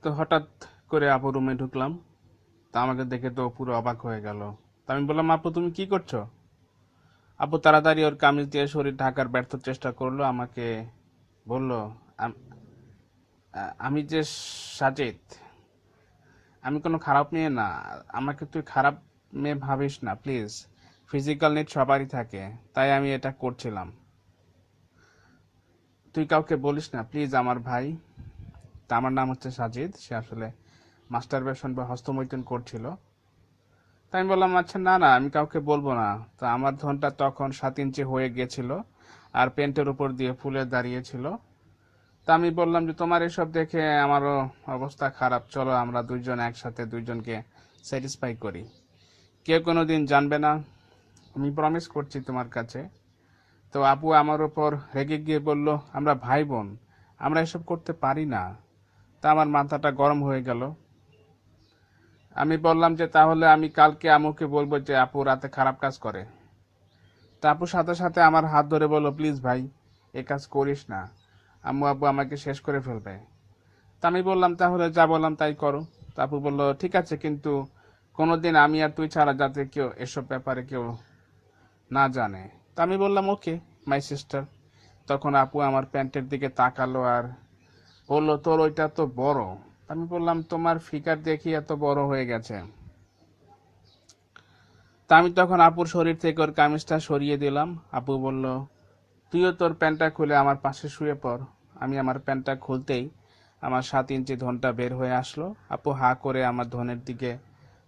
তো হঠাৎ করে আপু রুমে ঢুকলাম। তা আমাকে দেখে তো পুরো অবাক হয়ে গেল। তা আমি বললাম, আপু তুমি কি করছো? আপু তাড়াতাড়ি ওর কামিজ দিয়ে শরীর ঢাকার ব্যর্থ চেষ্টা করলো, আমাকে বলল, "আম- আমি যে সাজিদ, আমি কোনো খারাপ মেয়ে না। আমাকে তুই খারাপ মেয়ে ভাবিস না প্লিজ। ফিজিক্যাল নিড সবারই থাকে, তাই আমি এটা করছিলাম। তুই কাউকে বলিস না প্লিজ আমার ভাই।" তা আমার নাম হচ্ছে সাজিদ। সে আসলে মাস্টারবেশন বা হস্তমৈথুন করছিল। তাই আমি বললাম, আচ্ছা না না, আমি কাউকে বলবো না। তা আমার ধনটা তখন 7 ইঞ্চি হয়ে গেছিল, আর প্যান্টের উপর দিয়ে ফুলে দাঁড়িয়েছিল। তা আমি বললাম যে তোমার এসব দেখে আমারও অবস্থা খারাপ, চলো আমরা দুইজন একসাথে দুইজনকে স্যাটিসফাই করি। কেউ কোনো দিন জানবে না, আমি প্রমিস করছি তোমার কাছে। তো আপু আমার উপর রেগে গিয়ে বলল, আমরা ভাই বোন, আমরা এসব করতে পারি না। তা আমার মাথাটা গরম হয়ে গেল। আমি বললাম যে তাহলে আমি কালকে আম্মুকে বলবো যে আপু রাতে খারাপ কাজ করে। তা আপু সাথে সাথে আমার হাত ধরে বলল, প্লিজ ভাই, এ কাজ করিস না, আম্মু আব্বু আমাকে শেষ করে ফেলবে। তা আমি বললাম, তাহলে যা বললাম তাই করো। তা আপু বলল, ঠিক আছে, কিন্তু কোনোদিন আমি আর তুই ছাড়া যাতে কেউ এসব ব্যাপারে কেউ না জানে। তা আমি বললাম, ওকে মাই সিস্টার। তখন আপু আমার প্যান্টের দিকে তাকালো আর বলল, তোর ওইটা তো বড়। আমি বললাম, তোমার ফিগার দেখি এত বড় হয়ে গেছে। তা আমি তখন আপুর শরীর থেকে ওর কামিজটা সরিয়ে দিলাম। আপু বলল, তুইও তোর প্যান্টটা খুলে আমার পাশে শুয়ে পড়। আমি আমার প্যান্টটা খুলতেই আমার 7 ইঞ্চি ধনটা বের হয়ে আসলো। আপু হা করে আমার ধনের দিকে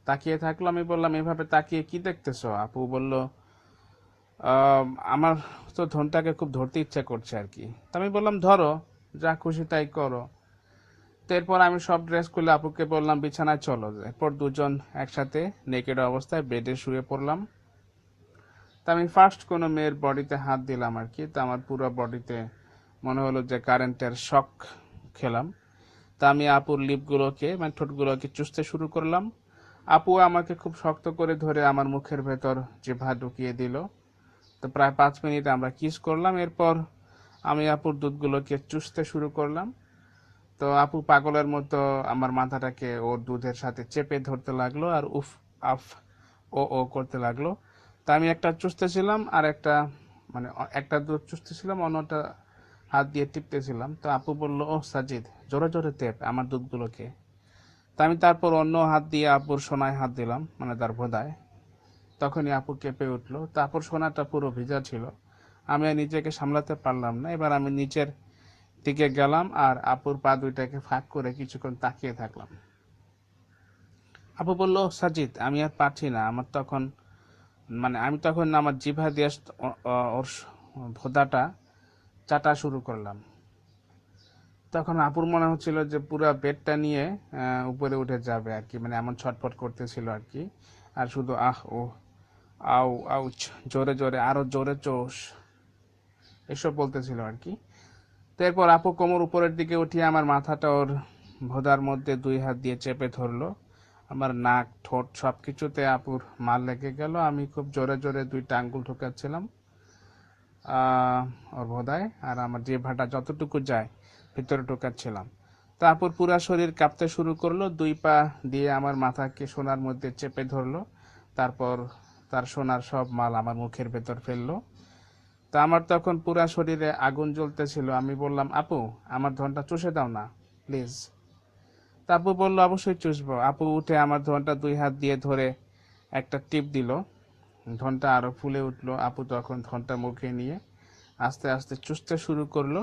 তাকিয়ে থাকলো। আমি বললাম, এভাবে তাকিয়ে কি দেখতেছো? আপু বলল, আমার তো ধনটাকে খুব ধরতে ইচ্ছা করছে আর কি। তা আমি বললাম, ধরো, যা খুশি তাই করো। তো এরপর আমি সব ড্রেস খুলে আপুকে বললাম, বিছানায় চলো। এরপর দুজন একসাথে নেকেড অবস্থায় বেডে শুয়ে পড়লাম। তা আমি ফার্স্ট কোনো মেয়ের বডিতে হাত দিলাম আর কি। তা আমার পুরো বডিতে মনে হলো যে কারেন্টের শক খেলাম। তা আমি আপুর লিপগুলোকে মানে ঠোঁটগুলোকে চুষতে শুরু করলাম। আপু আমাকে খুব শক্ত করে ধরে আমার মুখের ভেতর জিভা ঢুকিয়ে দিল। তো প্রায় 5 মিনিট আমরা কিস করলাম। এরপর আমি আপুর দুধগুলোকে চুষতে শুরু করলাম। তো আপু পাগলের মতো আমার মাথাটাকে ওর দুধের সাথে চেপে ধরতে লাগলো আর উফ আফ ও ও করতে লাগলো। তা আমি একটা চুষতেছিলাম আর একটা মানে একটা দুধ চুষতেছিলাম, অন্যটা হাত দিয়ে টিপতেছিলাম। তো আপু বলল, ও সাজিদ, জোরে জোরে টেপ আমার দুধগুলোকে। তা আমি তারপর অন্য হাত দিয়ে আপুর সোনায় হাত দিলাম, মানে তার ভোদায়। তখনই আপু কেঁপে উঠলো। তারপর সোনাটা পুরো ভিজা ছিল। আমি আর নিজেকে সামলাতে পারলাম না। এবার আমি নিচের দিকে গেলাম আর আপুর পা দুইটাকে ফাঁক করে কিছুক্ষণ তাকিয়ে থাকলাম। আপু বলল, সাজিদ আমি আর পারছি না। আমি তখন আমার জিভা দিয়ে ওর ভোদাটা চাটা শুরু করলাম। তখন আপুর মনে হচ্ছিল যে পুরো বেডটা নিয়ে উপরে উঠে যাবে আর কি, মানে এমন ছটফট করতেছিল আর কি। আর শুধু আহ ও আউ আউচ, জোরে জোরে, আরো জোরে চোষ, এসব বলতেছিল আর কি। তো এরপর আপু কোমর উপরের দিকে উঠিয়ে আমার মাথাটা ওর ভোদার মধ্যে 2 হাত দিয়ে চেপে ধরলো। আমার নাক ঠোঁট সবকিছুতে আপুর মাল লেগে গেল। আমি খুব জোরে জোরে 2টা আঙ্গুল ঢোকাচ্ছিলাম ওর ভোদায়, আর আমার জিহ্বাটা যতটুকু যায় ভিতরে ঢোকাচ্ছিলাম। তা আপুর পুরা শরীর কাঁপতে শুরু করলো। 2 পা দিয়ে আমার মাথাকে সোনার মধ্যে চেপে ধরলো। তারপর তার সোনার সব মাল আমার মুখের ভেতর ফেললো। তা আমার তখন পুরা শরীরে আগুন জ্বলতেছিল। আমি বললাম, আপু আমার ধনটা চুষে দাও না প্লিজ। তা আপু বললো, অবশ্যই চুষবো। আপু উঠে আমার ধনটা 2 হাত দিয়ে ধরে একটা টিপ দিল। ধনটা আরো ফুলে উঠলো। আপু তখন ধনটা মুখে নিয়ে আস্তে আস্তে চুষতে শুরু করলো।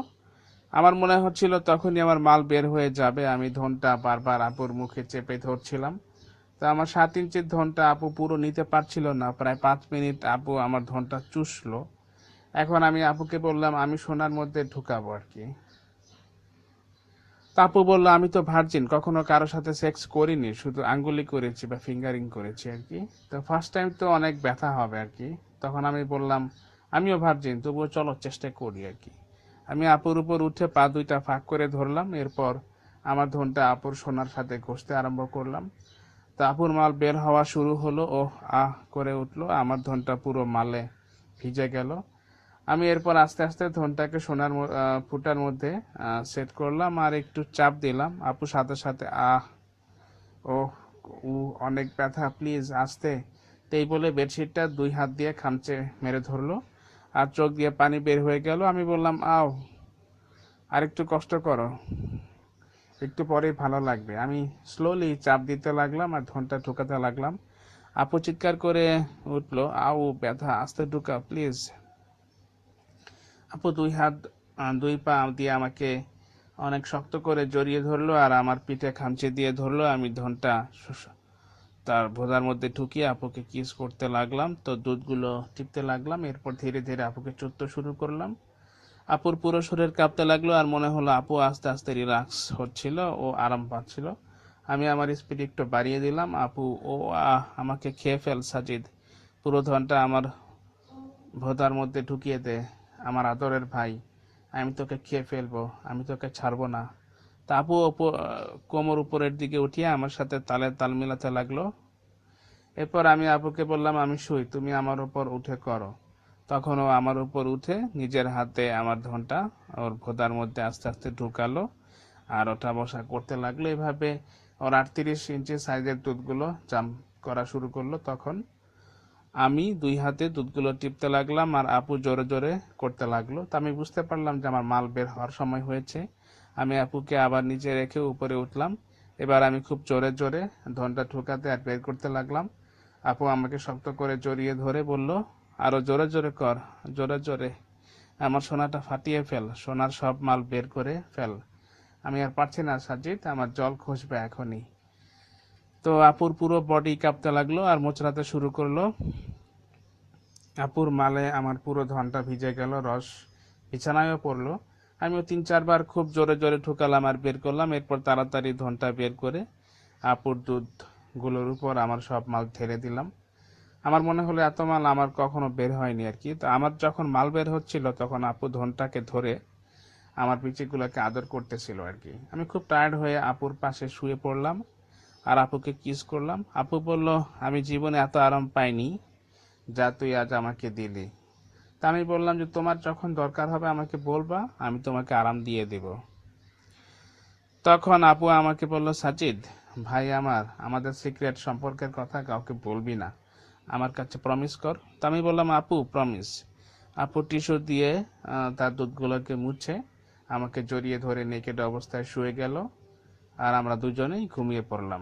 আমার মনে হচ্ছিল তখনই আমার মাল বের হয়ে যাবে। আমি ধনটা বারবার আপুর মুখে চেপে ধরছিলাম। তো আমার 7 ইঞ্চির ধনটা আপু পুরো নিতে পারছিল না। প্রায় 5 মিনিট আপু আমার ধনটা চুষলো। এখন আমি আপুকে বললাম, আমি সোনার মধ্যে ঢুকাবো আর কি। তা আপু বললো, আমি তো ভার্জিন, কখনো কারোর সাথে সেক্স করিনি, শুধু আঙ্গুলি করেছি বা ফিঙ্গারিং করেছি আর কি। তো ফার্স্ট টাইম তো অনেক ব্যথা হবে আর কি। তখন আমি বললাম, আমিও ভার্জিন, তবুও চলো চেষ্টা করি আর কি। আমি আপুর উপর উঠে পা দুইটা ফাঁক করে ধরলাম। এরপর আমার ধনটা আপুর সোনার সাথে ঘষতে আরম্ভ করলাম। তা আপুর মাল বের হওয়া শুরু হলো। ও আহ করে উঠলো। আমার ধনটা পুরো মালে ভিজে গেল। আমি এরপর আস্তে আস্তে ধনটাকে ফুটার মধ্যে সেট করলাম আর একটু চাপ দিলাম। আপু সাথে সাথে ও ও অনেক ব্যথা, প্লিজ আস্তে। তো এই বলে বেডশিটটা 2 হাত দিয়ে খামচে মেরে ধরলো আর চোখ দিয়ে পানি বের হয়ে গেল। আমি বললাম, আর একটু কষ্ট করো, একটু পরেই ভালো লাগবে। আমি স্লোলি চাপ দিতে লাগলাম আর ধনটা ঢুকাতে লাগলাম। আপু চিৎকার করে উঠলো, ব্যথা, আস্তে ঢুকা প্লিজ। আপু 2 হাত 2 পা দিয়ে আমাকে অনেক শক্ত করে জড়িয়ে ধরলো আর আমার পিঠে খামচে দিয়ে ধরলো। আমি ধনটা তার ভোঁদার মধ্যে ঢুকিয়ে আপুকে কিস করতে লাগলাম, তো দুধগুলো টিপতে লাগলাম। এরপর ধীরে ধীরে আপুকে চুষতে শুরু করলাম। আপুর পুরো শরীর কাঁপতে লাগলো আর মনে হলো আপু আস্তে আস্তে রিল্যাক্স হচ্ছিল ও আরাম পাচ্ছিল। আমি আমার স্পিড একটু বাড়িয়ে দিলাম। আপু আমাকে খেয়ে ফেল সাজিদ, পুরো ধনটা আমার ভোঁদার মধ্যে ঢুকিয়ে দে, আমার আদরের ভাই, আমি তোকে খেয়ে ফেলবো, আমি তোকে ছাড়বো না। তা আপু কোমর উপরের দিকে উঠিয়ে আমার সাথে তালে তাল মিলাতে লাগলো। এরপর আমি আপুকে বললাম, আমি শুই, তুমি আমার উপর উঠে করো। তখন ও আমার উপর উঠে নিজের হাতে আমার ধনটা ওর ভোঁদার মধ্যে আস্তে আস্তে ঢুকালো আর ওঠা বসা করতে লাগলো। এভাবে ওর 38 ইঞ্চি সাইজের দুধগুলো জাম্প করা শুরু করলো। তখন আমি 2 হাতে দুধগুলো টিপতে লাগলাম আর আপু জোরে জোরে করতে লাগলো। তো আমি বুঝতে পারলাম যে আমার মাল বের হওয়ার সময় হয়েছে। আমি আপুকে আবার নিচে রেখে উপরে উঠলাম। এবার আমি খুব জোরে জোরে ধনটা ঢুকাতে আর বের করতে লাগলাম। আপু আমাকে শক্ত করে জড়িয়ে ধরে বলল, আরো জোরে জোরে কর, জোরে জোরে, আমার সোনাটা ফাটিয়ে ফেল, সোনার সব মাল বের করে ফেল। আমি আর পারছি না সাজিদ, আমার জল খসবে এখনই। তো আপুর পুরো বডি কাঁপতে লাগলো আর মোচড়াতে শুরু করলো। আপুর মালে আমার পুরো ধনটা ভিজে গেল, রস বিছানায়ও পড়লো। আমিও 3-4 বার খুব জোরে জোরে ঢুকালাম আর বের করলাম। এরপর তাড়াতাড়ি ধনটা বের করে আপুর দুধগুলোর উপর আমার সব মাল ঢেলে দিলাম। আমার মনে হলো এত মাল আমার কখনো বের হয়নি আর কি। তো আমার যখন মাল বের হচ্ছিল তখন আপু ধনটাকে ধরে আমার পিচিগুলোকে আদর করতেছিল আর কি। আমি খুব টায়ার্ড হয়ে আপুর পাশে শুয়ে পড়লাম আর আপুকে কিস করলাম। আপু বলল, আমি জীবনে এত আরাম পাইনি যা তুই আজ আমাকে দিলি। তা আমি বললাম যে তোমার যখন দরকার হবে আমাকে বলবা, আমি তোমাকে আরাম দিয়ে দেব। তখন আপু আমাকে বলল, সাজিদ ভাই আমাদের সিক্রেট সম্পর্কের কথা কাউকে বলবি না, আমার কাছে প্রমিস কর। তা আমি বললাম, আপু প্রমিস। আপু টিস্যু দিয়ে তার দুধগুলোকে মুছে আমাকে জড়িয়ে ধরে নেকেড অবস্থায় শুয়ে গেল আর আমরা দুজনেই ঘুমিয়ে পড়লাম।